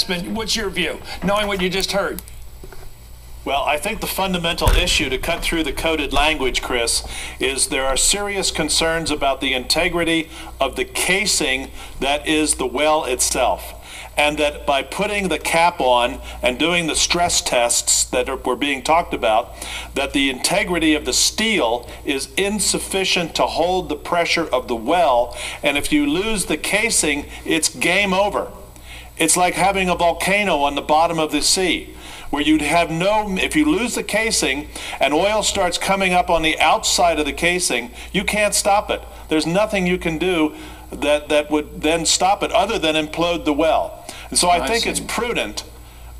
What's your view, knowing what you just heard? Well, I think the fundamental issue to cut through the coded language, Chris, is there are serious concerns about the integrity of the casing that is the well itself. And that by putting the cap on and doing the stress tests that were being talked about, that the integrity of the steel is insufficient to hold the pressure of the well. And if you lose the casing, it's game over. It's like having a volcano on the bottom of the sea, where you'd have if you lose the casing and oil starts coming up on the outside of the casing, you can't stop it. There's nothing you can do that would then stop it other than implode the well. And so I think it's prudent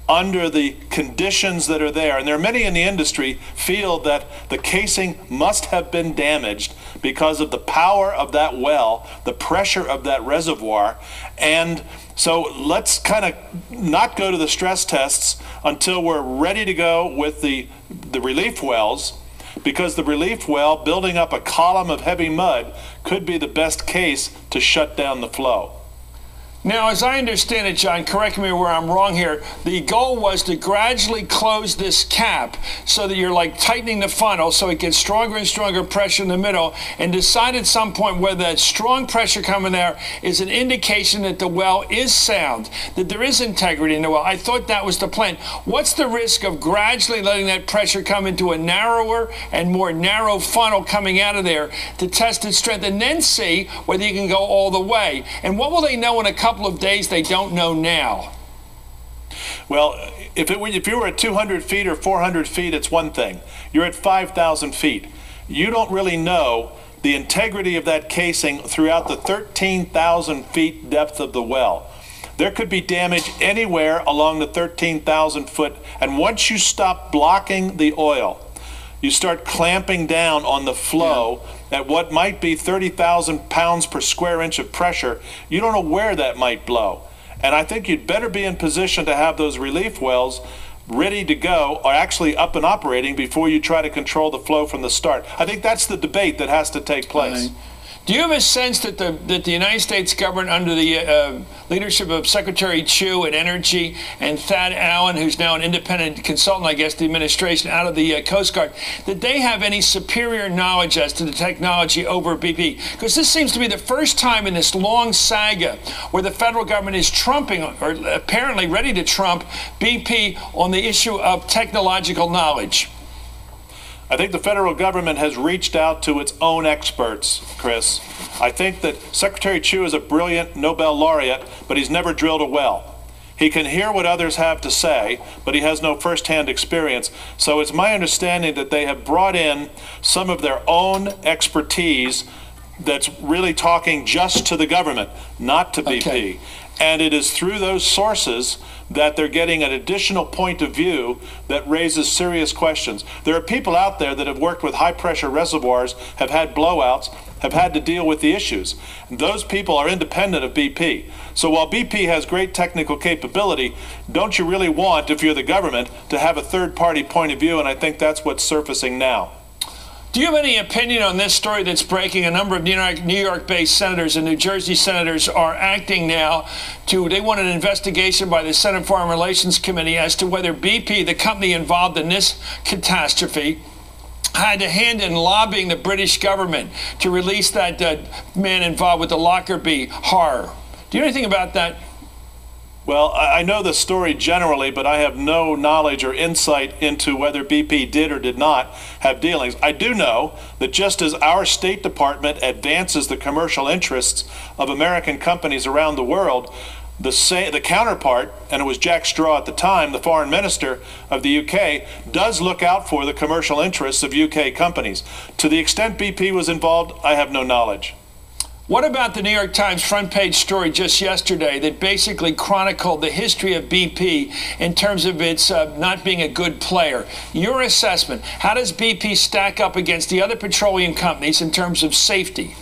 under the conditions that are there, and there are many in the industry feel that the casing must have been damaged because of the power of that well, the pressure of that reservoir. And so let's kind of not go to the stress tests until we're ready to go with the relief wells, because the relief well, building up a column of heavy mud, could be the best case to shut down the flow. Now, as I understand it, John, correct me where I'm wrong here, the goal was to gradually close this cap so that you're like tightening the funnel so it gets stronger and stronger pressure in the middle, and decide at some point whether that strong pressure coming there is an indication that the well is sound, that there is integrity in the well. I thought that was the plan. What's the risk of gradually letting that pressure come into a narrower and more narrow funnel coming out of there to test its strength and then see whether you can go all the way? And what will they know in a couple of days they don't know now? Well, if you were at 200 feet or 400 feet, it's one thing. You're at 5,000 feet. You don't really know the integrity of that casing throughout the 13,000 feet depth of the well. There could be damage anywhere along the 13,000 foot, and once you stop blocking the oil, you start clamping down on the flow at what might be 30,000 pounds per square inch of pressure. You don't know where that might blow. And I think you'd better be in position to have those relief wells ready to go, or actually up and operating, before you try to control the flow from the start. I think that's the debate that has to take place. Right. Do you have a sense that the United States government, under the leadership of Secretary Chu at Energy and Thad Allen, who's now an independent consultant, I guess, the administration out of the Coast Guard, that they have any superior knowledge as to the technology over BP? Because this seems to be the first time in this long saga where the federal government is trumping, or apparently ready to trump, BP on the issue of technological knowledge. I think the federal government has reached out to its own experts, Chris. I think that Secretary Chu is a brilliant Nobel laureate, but he's never drilled a well. He can hear what others have to say, but he has no first-hand experience. So it's my understanding that they have brought in some of their own expertise that's really talking just to the government, not to BP. Okay. And it is through those sources that they're getting an additional point of view that raises serious questions. There are people out there that have worked with high-pressure reservoirs, have had blowouts, have had to deal with the issues. And those people are independent of BP. So while BP has great technical capability, don't you really want, if you're the government, to have a third-party point of view? And I think that's what's surfacing now. Do you have any opinion on this story that's breaking? A number of New York-based senators and New Jersey senators are acting now they want an investigation by the Senate Foreign Relations Committee as to whether BP, the company involved in this catastrophe, had a hand in lobbying the British government to release that man involved with the Lockerbie horror. Do you know anything about that? Well, I know the story generally, but I have no knowledge or insight into whether BP did or did not have dealings. I do know that just as our State Department advances the commercial interests of American companies around the world, the counterpart, and it was Jack Straw at the time, the foreign minister of the UK, does look out for the commercial interests of UK companies. To the extent BP was involved, I have no knowledge. What about the New York Times front page story just yesterday that basically chronicled the history of BP in terms of its not being a good player? Your assessment, how does BP stack up against the other petroleum companies in terms of safety?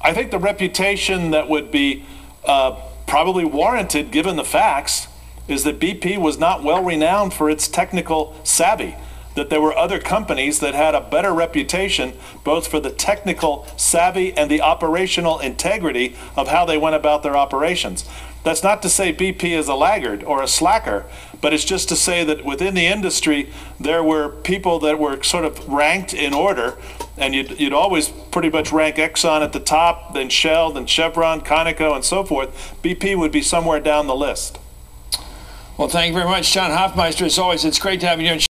I think the reputation that would be probably warranted given the facts is that BP was not well renowned for its technical savvy, that there were other companies that had a better reputation both for the technical savvy and the operational integrity of how they went about their operations. That's not to say BP is a laggard or a slacker, but it's just to say that within the industry, there were people that were sort of ranked in order, and you'd always pretty much rank Exxon at the top, then Shell, then Chevron, Conoco, and so forth. BP would be somewhere down the list. Well, thank you very much, John Hofmeister. As always, it's great to have you here.